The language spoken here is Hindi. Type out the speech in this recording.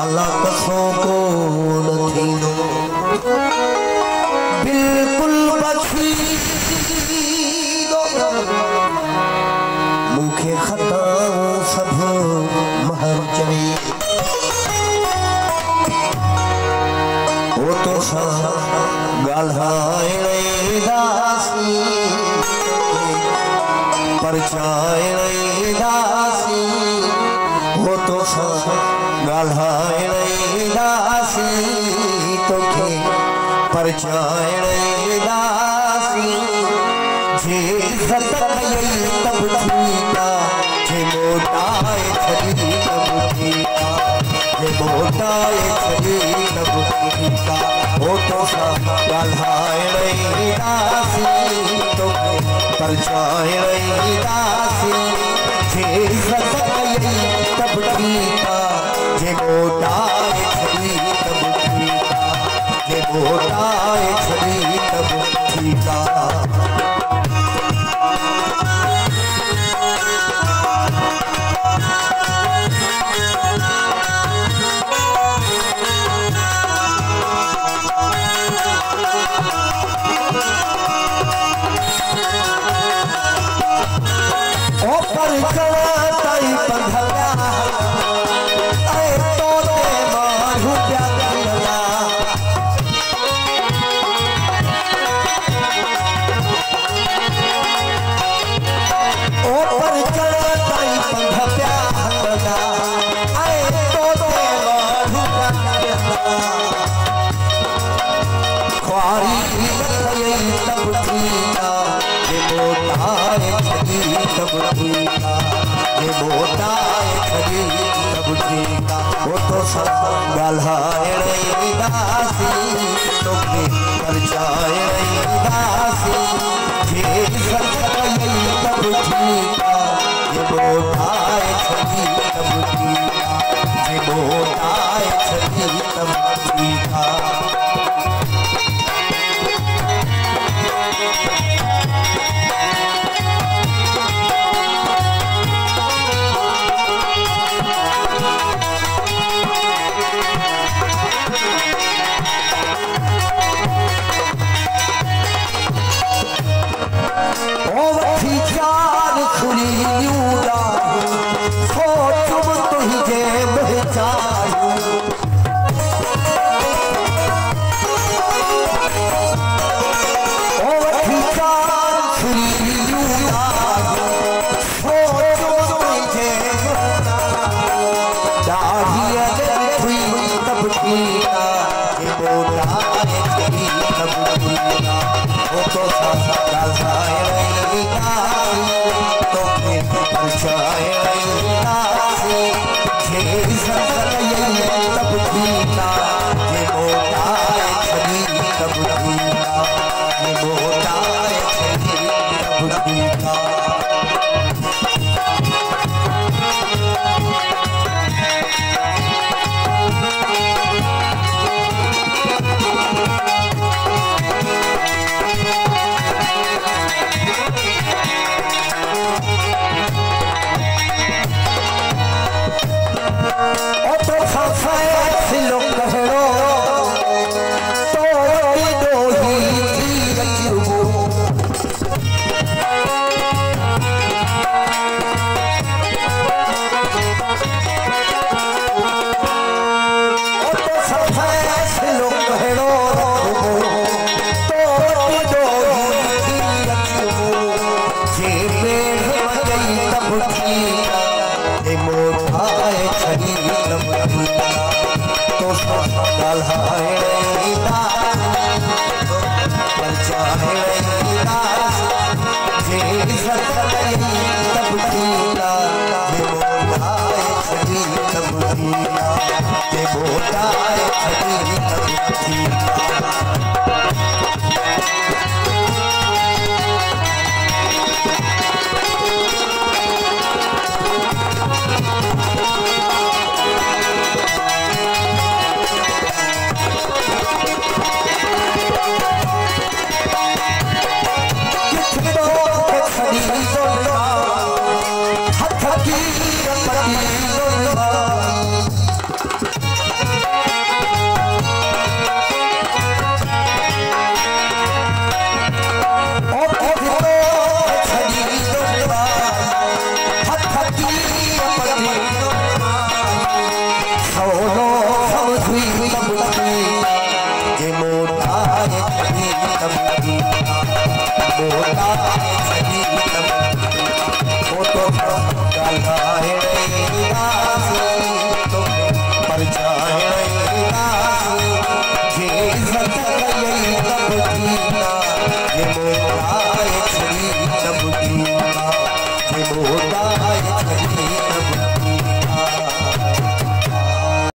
अल्लाह कसों को नथी दो बिल्कुल बख्शी दो मुखे खता सब महर चवी वो तो सा गाल्हाए दासी परचाए दासी वो तो सा गाल्हाए दासी तोखे परचाए दासी जे इज्जत कई तब ठीका जे मोटाए छड़ी तब ठीका जे मोटाए छड़ी तब ठीका वो तो सा गाल्हाए दासी तोखे परचाए दासी जे इज्जत कई तब ठीका जे मोटाए छड़ी तब ठीका जे मोटाए छड़ी तब ठीका ये मोटाए छड़ी तब ठीका वो तो सब गाल्हाए दासी तोखे परचाए दासी जे इज्जत कई तब ठीका ये मोटाए छड़ी तब ठीका ये मोटाए छड़ी तब ठीका ये इज्जत गई तब थी ना ये मोराए छड़ी